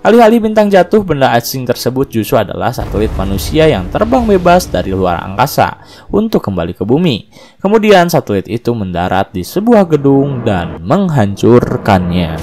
Alih-alih bintang jatuh, benda asing tersebut justru adalah satelit manusia yang terbang bebas dari luar angkasa untuk kembali ke bumi. Kemudian satelit itu mendarat di sebuah gedung dan menghancurkannya.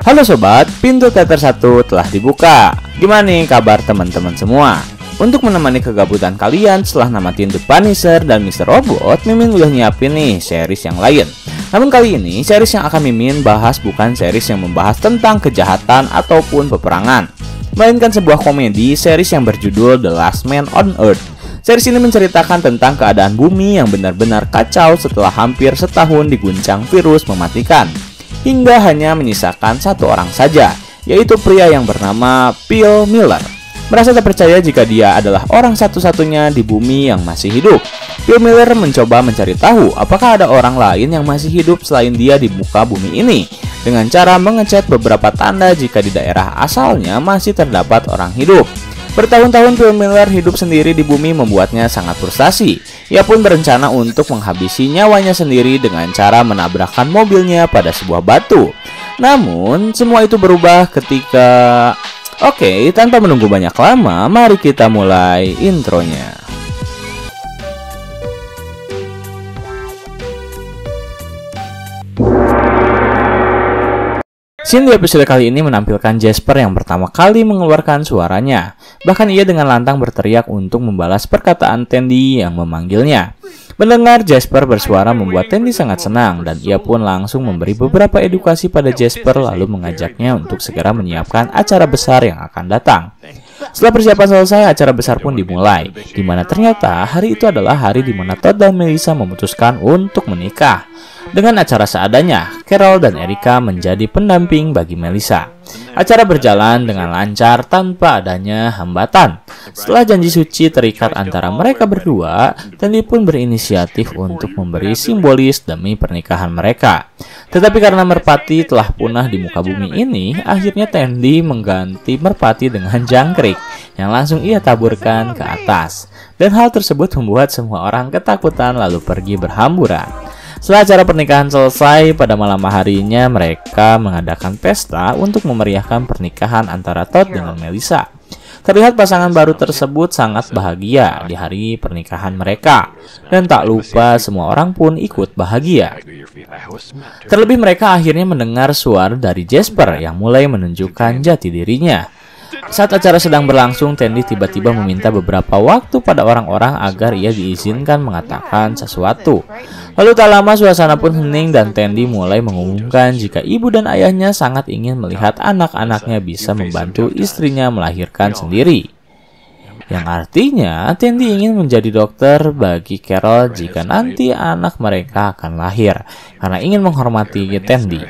Halo sobat, pintu Tether 1 telah dibuka. Gimana nih kabar teman-teman semua? Untuk menemani kegabutan kalian setelah namatin The Punisher dan Mr. Robot, Mimin udah nyiapin nih series yang lain. Namun kali ini, series yang akan Mimin bahas bukan series yang membahas tentang kejahatan ataupun peperangan, melainkan sebuah komedi series yang berjudul The Last Man on Earth. Series ini menceritakan tentang keadaan bumi yang benar-benar kacau setelah hampir setahun diguncang virus mematikan, hingga hanya menyisakan satu orang saja, yaitu pria yang bernama Phil Miller. Merasa tak percaya jika dia adalah orang satu-satunya di bumi yang masih hidup, Phil Miller mencoba mencari tahu apakah ada orang lain yang masih hidup selain dia di muka bumi ini, dengan cara mengecek beberapa tanda jika di daerah asalnya masih terdapat orang hidup. Bertahun-tahun Phil Miller hidup sendiri di bumi membuatnya sangat frustasi. Ia pun berencana untuk menghabisi nyawanya sendiri dengan cara menabrakkan mobilnya pada sebuah batu. Namun, semua itu berubah ketika... Oke, tanpa menunggu banyak lama, mari kita mulai intronya. Scene di episode kali ini menampilkan Jasper yang pertama kali mengeluarkan suaranya. Bahkan ia dengan lantang berteriak untuk membalas perkataan Tandy yang memanggilnya. Mendengar Jasper bersuara membuat Tandy sangat senang, dan ia pun langsung memberi beberapa edukasi pada Jasper lalu mengajaknya untuk segera menyiapkan acara besar yang akan datang. Setelah persiapan selesai, acara besar pun dimulai, di mana ternyata hari itu adalah hari di mana Todd dan Melissa memutuskan untuk menikah. Dengan acara seadanya, Carol dan Erica menjadi pendamping bagi Melissa. Acara berjalan dengan lancar tanpa adanya hambatan. Setelah janji suci terikat antara mereka berdua, Tandy pun berinisiatif untuk memberi simbolis demi pernikahan mereka. Tetapi karena merpati telah punah di muka bumi ini, akhirnya Tandy mengganti merpati dengan jangkrik yang langsung ia taburkan ke atas. Dan hal tersebut membuat semua orang ketakutan lalu pergi berhamburan. Setelah acara pernikahan selesai, pada malam harinya mereka mengadakan pesta untuk memeriahkan pernikahan antara Todd dengan Melissa. Terlihat pasangan baru tersebut sangat bahagia di hari pernikahan mereka, dan tak lupa semua orang pun ikut bahagia. Terlebih mereka akhirnya mendengar suara dari Jasper yang mulai menunjukkan jati dirinya. Saat acara sedang berlangsung, Tandy tiba-tiba meminta beberapa waktu pada orang-orang agar ia diizinkan mengatakan sesuatu. Lalu tak lama suasana pun hening dan Tandy mulai mengumumkan jika ibu dan ayahnya sangat ingin melihat anak-anaknya bisa membantu istrinya melahirkan sendiri. Yang artinya Tandy ingin menjadi dokter bagi Carol jika nanti anak mereka akan lahir, karena ingin menghormati Tandy.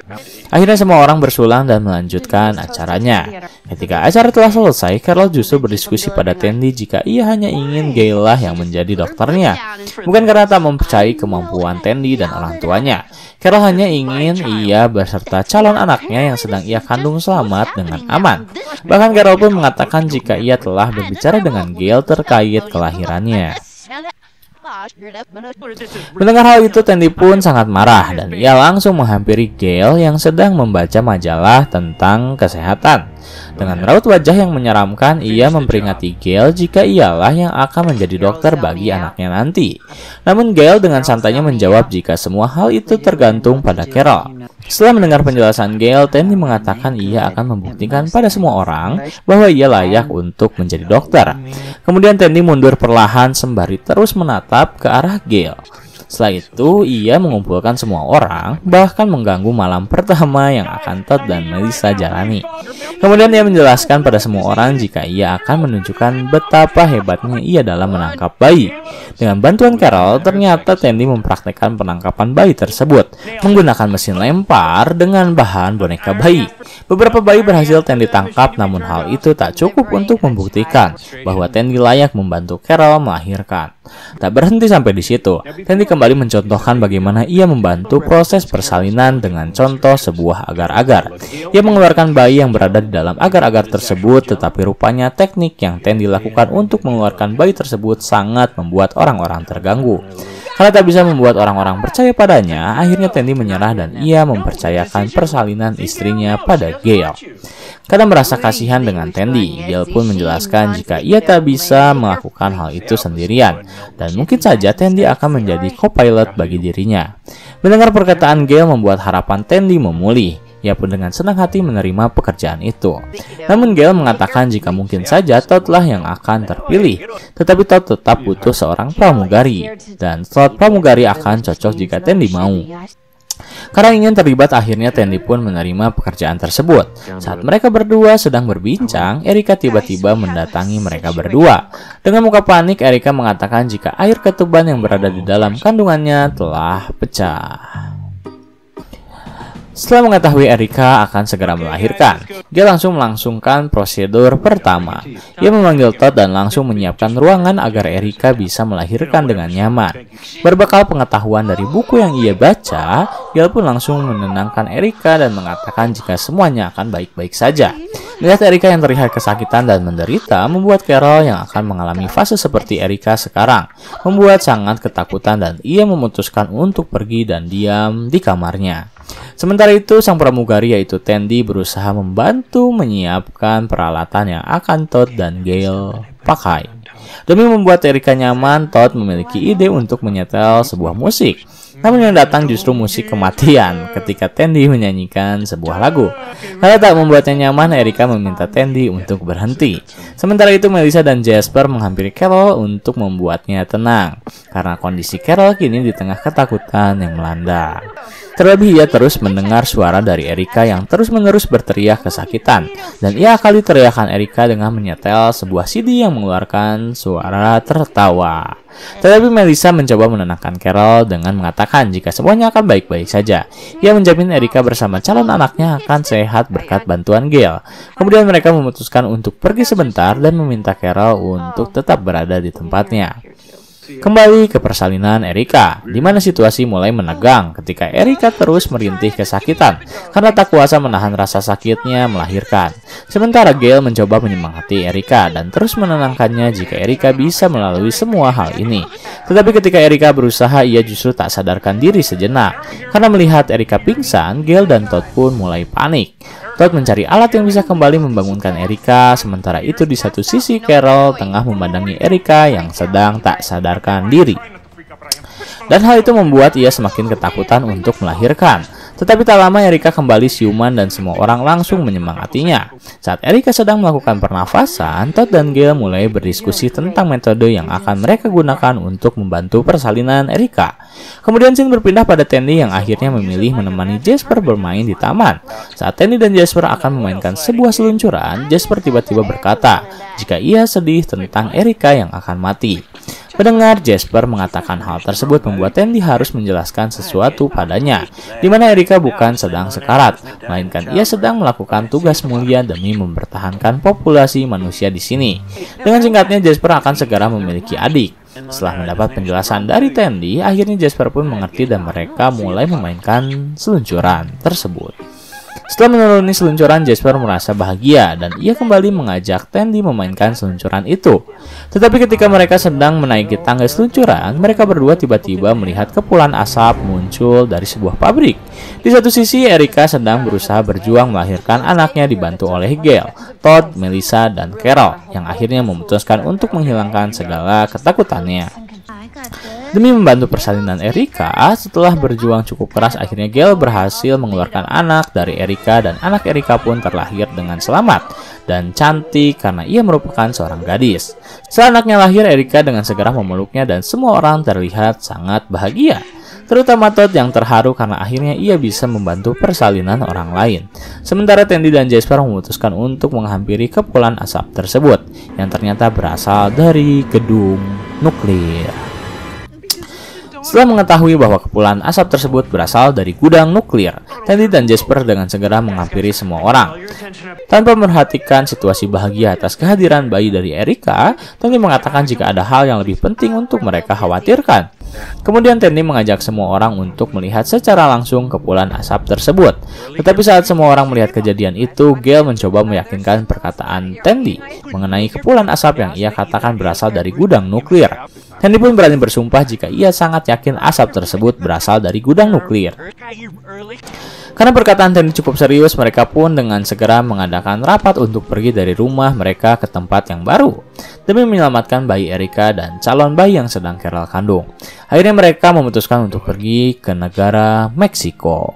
Akhirnya semua orang bersulang dan melanjutkan acaranya. Ketika acara telah selesai, Carol justru berdiskusi pada Tandy jika ia hanya ingin Gail lah yang menjadi dokternya, bukan karena tak mempercayai kemampuan Tandy dan orang tuanya. Carol hanya ingin ia beserta calon anaknya yang sedang ia kandung selamat dengan aman. Bahkan Carol pun mengatakan jika ia telah berbicara dengan Gail terkait kelahirannya. Mendengar hal itu, Tandy pun sangat marah dan ia langsung menghampiri Gail yang sedang membaca majalah tentang kesehatan. Dengan raut wajah yang menyeramkan, ia memperingati Gail jika ialah yang akan menjadi dokter bagi anaknya nanti. Namun Gail dengan santainya menjawab jika semua hal itu tergantung pada Carol. Setelah mendengar penjelasan Gail, Tandy mengatakan ia akan membuktikan pada semua orang bahwa ia layak untuk menjadi dokter. Kemudian Tandy mundur perlahan sembari terus menatap ke arah Gail. Setelah itu, ia mengumpulkan semua orang, bahkan mengganggu malam pertama yang akan Todd dan Melissa jalani. Kemudian ia menjelaskan pada semua orang jika ia akan menunjukkan betapa hebatnya ia dalam menangkap bayi. Dengan bantuan Carol, ternyata Tandy mempraktekkan penangkapan bayi tersebut menggunakan mesin lempar dengan bahan boneka bayi. Beberapa bayi berhasil Tandy tangkap, namun hal itu tak cukup untuk membuktikan bahwa Tandy layak membantu Carol melahirkan. Tak berhenti sampai di situ, Tandy kembali mencontohkan bagaimana ia membantu proses persalinan dengan contoh sebuah agar-agar. Ia mengeluarkan bayi yang berada di dalam agar-agar tersebut, tetapi rupanya teknik yang Tandy lakukan untuk mengeluarkan bayi tersebut sangat membuat orang-orang terganggu. Karena tak bisa membuat orang-orang percaya padanya, akhirnya Tandy menyerah dan ia mempercayakan persalinan istrinya pada Gale. Karena merasa kasihan dengan Tandy, Gale pun menjelaskan jika ia tak bisa melakukan hal itu sendirian, dan mungkin saja Tandy akan menjadi co-pilot bagi dirinya. Mendengar perkataan Gale membuat harapan Tandy memulih. Ia pun dengan senang hati menerima pekerjaan itu. Namun Gale mengatakan jika mungkin saja Todd lah yang akan terpilih. Tetapi Todd tetap butuh seorang pramugari. Dan slot pramugari akan cocok jika Tandy mau. Karena ingin terlibat, akhirnya Tandy pun menerima pekerjaan tersebut. Saat mereka berdua sedang berbincang, Erika tiba-tiba mendatangi mereka berdua. Dengan muka panik, Erika mengatakan jika air ketuban yang berada di dalam kandungannya telah pecah. Setelah mengetahui Erika akan segera melahirkan, dia langsung melangsungkan prosedur pertama. Ia memanggil Todd dan langsung menyiapkan ruangan agar Erika bisa melahirkan dengan nyaman. Berbekal pengetahuan dari buku yang ia baca, dia pun langsung menenangkan Erika dan mengatakan jika semuanya akan baik-baik saja. Melihat Erika yang terlihat kesakitan dan menderita, membuat Carol yang akan mengalami fase seperti Erika sekarang membuat sangat ketakutan dan ia memutuskan untuk pergi dan diam di kamarnya. Sementara itu, sang pramugari yaitu Tandy berusaha membantu menyiapkan peralatan yang akan Todd dan Gale pakai. Demi membuat Erika nyaman, Todd memiliki ide untuk menyetel sebuah musik. Namun yang datang justru musik kematian ketika Tandy menyanyikan sebuah lagu. Karena tak membuatnya nyaman, Erika meminta Tandy untuk berhenti. Sementara itu, Melissa dan Jasper menghampiri Carol untuk membuatnya tenang. Karena kondisi Carol kini di tengah ketakutan yang melanda. Terlebih ia terus mendengar suara dari Erika yang terus-menerus berteriak kesakitan. Dan ia akali teriakan Erika dengan menyetel sebuah CD yang mengeluarkan suara tertawa. Tetapi Melissa mencoba menenangkan Carol dengan mengatakan jika semuanya akan baik-baik saja. Ia menjamin Erika bersama calon anaknya akan sehat berkat bantuan Gale. Kemudian mereka memutuskan untuk pergi sebentar dan meminta Carol untuk tetap berada di tempatnya. Kembali ke persalinan Erika, di mana situasi mulai menegang ketika Erika terus merintih kesakitan karena tak kuasa menahan rasa sakitnya melahirkan. Sementara Gale mencoba menyemangati Erika dan terus menenangkannya jika Erika bisa melalui semua hal ini. Tetapi ketika Erika berusaha, ia justru tak sadarkan diri sejenak. Karena melihat Erika pingsan, Gale dan Todd pun mulai panik. Todd mencari alat yang bisa kembali membangunkan Erika, sementara itu di satu sisi Carol tengah memandangi Erika yang sedang tak sadarkan diri. Dan hal itu membuat ia semakin ketakutan untuk melahirkan. Tetapi tak lama Erika kembali siuman dan semua orang langsung menyemangatinya. Saat Erika sedang melakukan pernafasan, Todd dan Gale mulai berdiskusi tentang metode yang akan mereka gunakan untuk membantu persalinan Erika. Kemudian scene berpindah pada Tandy yang akhirnya memilih menemani Jasper bermain di taman. Saat Tandy dan Jasper akan memainkan sebuah seluncuran, Jasper tiba-tiba berkata jika ia sedih tentang Erika yang akan mati. Mendengar Jasper mengatakan hal tersebut membuat Tandy harus menjelaskan sesuatu padanya, di mana Erika bukan sedang sekarat, melainkan ia sedang melakukan tugas mulia demi mempertahankan populasi manusia di sini. Dengan singkatnya, Jasper akan segera memiliki adik. Setelah mendapat penjelasan dari Tandy, akhirnya Jasper pun mengerti dan mereka mulai memainkan seluncuran tersebut. Setelah menuruni seluncuran, Jasper merasa bahagia dan ia kembali mengajak Tandy memainkan seluncuran itu. Tetapi ketika mereka sedang menaiki tangga seluncuran, mereka berdua tiba-tiba melihat kepulan asap muncul dari sebuah pabrik. Di satu sisi, Erika sedang berusaha berjuang melahirkan anaknya dibantu oleh Gale, Todd, Melissa, dan Carol, yang akhirnya memutuskan untuk menghilangkan segala ketakutannya. Demi membantu persalinan Erika, setelah berjuang cukup keras, akhirnya Gale berhasil mengeluarkan anak dari Erika dan anak Erika pun terlahir dengan selamat dan cantik karena ia merupakan seorang gadis. Setelah anaknya lahir, Erika dengan segera memeluknya dan semua orang terlihat sangat bahagia. Terutama Todd yang terharu karena akhirnya ia bisa membantu persalinan orang lain. Sementara Tandy dan Jasper memutuskan untuk menghampiri kepulan asap tersebut yang ternyata berasal dari gedung nuklir. Setelah mengetahui bahwa kepulan asap tersebut berasal dari gudang nuklir, Tandy dan Jasper dengan segera menghampiri semua orang. Tanpa memperhatikan situasi bahagia atas kehadiran bayi dari Erika, Tandy mengatakan jika ada hal yang lebih penting untuk mereka khawatirkan. Kemudian Tandy mengajak semua orang untuk melihat secara langsung kepulan asap tersebut. Tetapi saat semua orang melihat kejadian itu, Gale mencoba meyakinkan perkataan Tandy mengenai kepulan asap yang ia katakan berasal dari gudang nuklir. Tandy pun berani bersumpah jika ia sangat yakin asap tersebut berasal dari gudang nuklir. Karena perkataan Tandy cukup serius, mereka pun dengan segera mengadakan rapat untuk pergi dari rumah mereka ke tempat yang baru demi menyelamatkan bayi Erika dan calon bayi yang sedang Carol kandung. Akhirnya mereka memutuskan untuk pergi ke negara Meksiko,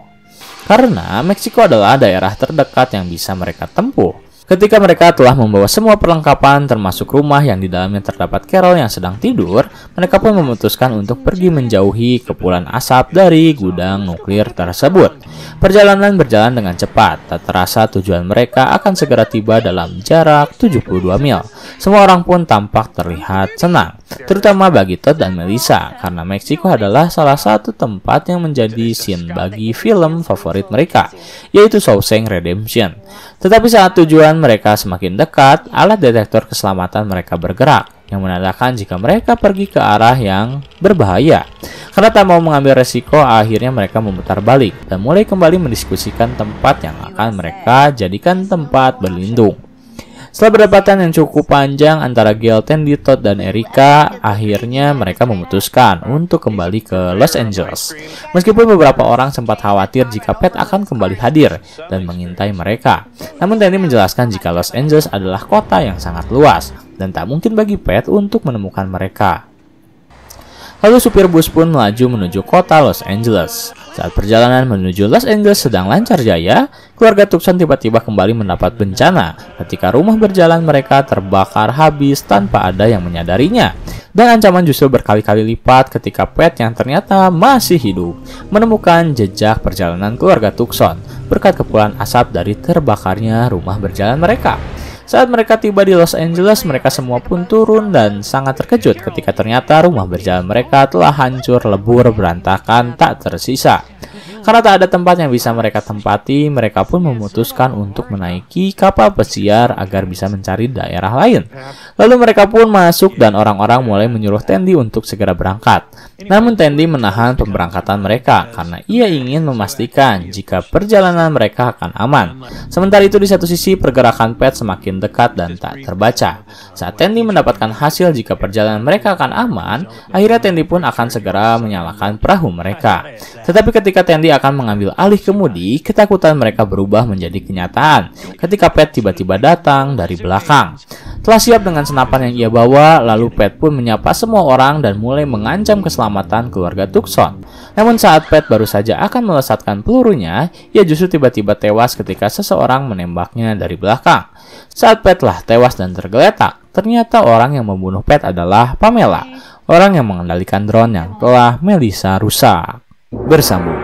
karena Meksiko adalah daerah terdekat yang bisa mereka tempuh. Ketika mereka telah membawa semua perlengkapan termasuk rumah yang di dalamnya terdapat Carol yang sedang tidur, mereka pun memutuskan untuk pergi menjauhi kepulan asap dari gudang nuklir tersebut. Perjalanan berjalan dengan cepat, tak terasa tujuan mereka akan segera tiba dalam jarak 72 mil. Semua orang pun tampak terlihat senang, terutama bagi Todd dan Melissa, karena Meksiko adalah salah satu tempat yang menjadi scene bagi film favorit mereka, yaitu Shawshank Redemption. Tetapi saat tujuan mereka semakin dekat, alat detektor keselamatan mereka bergerak, yang menandakan jika mereka pergi ke arah yang berbahaya. Karena tak mau mengambil resiko, akhirnya mereka memutar balik dan mulai kembali mendiskusikan tempat yang akan mereka jadikan tempat berlindung. Setelah perdebatan yang cukup panjang antara Gale, Tandy, Todd, dan Erika, akhirnya mereka memutuskan untuk kembali ke Los Angeles. Meskipun beberapa orang sempat khawatir jika Pat akan kembali hadir dan mengintai mereka. Namun Tandy menjelaskan jika Los Angeles adalah kota yang sangat luas dan tak mungkin bagi Pat untuk menemukan mereka. Lalu supir bus pun melaju menuju kota Los Angeles. Saat perjalanan menuju Los Angeles sedang lancar jaya, keluarga Tucson tiba-tiba kembali mendapat bencana ketika rumah berjalan mereka terbakar habis tanpa ada yang menyadarinya. Dan ancaman justru berkali-kali lipat ketika Pat yang ternyata masih hidup menemukan jejak perjalanan keluarga Tucson berkat kepulan asap dari terbakarnya rumah berjalan mereka. Saat mereka tiba di Los Angeles, mereka semua pun turun dan sangat terkejut ketika ternyata rumah berjalan mereka telah hancur lebur berantakan tak tersisa. Karena tak ada tempat yang bisa mereka tempati, mereka pun memutuskan untuk menaiki kapal pesiar agar bisa mencari daerah lain. Lalu mereka pun masuk dan orang-orang mulai menyuruh Tandy untuk segera berangkat. Namun Tandy menahan pemberangkatan mereka karena ia ingin memastikan jika perjalanan mereka akan aman. Sementara itu di satu sisi pergerakan Pat semakin dekat dan tak terbaca. Saat Tandy mendapatkan hasil jika perjalanan mereka akan aman, akhirnya Tandy pun akan segera menyalakan perahu mereka. Tetapi ketika Tandy akan mengambil alih kemudi, ketakutan mereka berubah menjadi kenyataan ketika Pat tiba-tiba datang dari belakang. Telah siap dengan senapan yang ia bawa, lalu Pat pun menyapa semua orang dan mulai mengancam keselamatan keluarga Tucson. Namun saat Pat baru saja akan melesatkan pelurunya, ia justru tiba-tiba tewas ketika seseorang menembaknya dari belakang. Saat Pat telah tewas dan tergeletak, ternyata orang yang membunuh Pat adalah Pamela, orang yang mengendalikan drone yang telah Melissa rusak. Bersambung.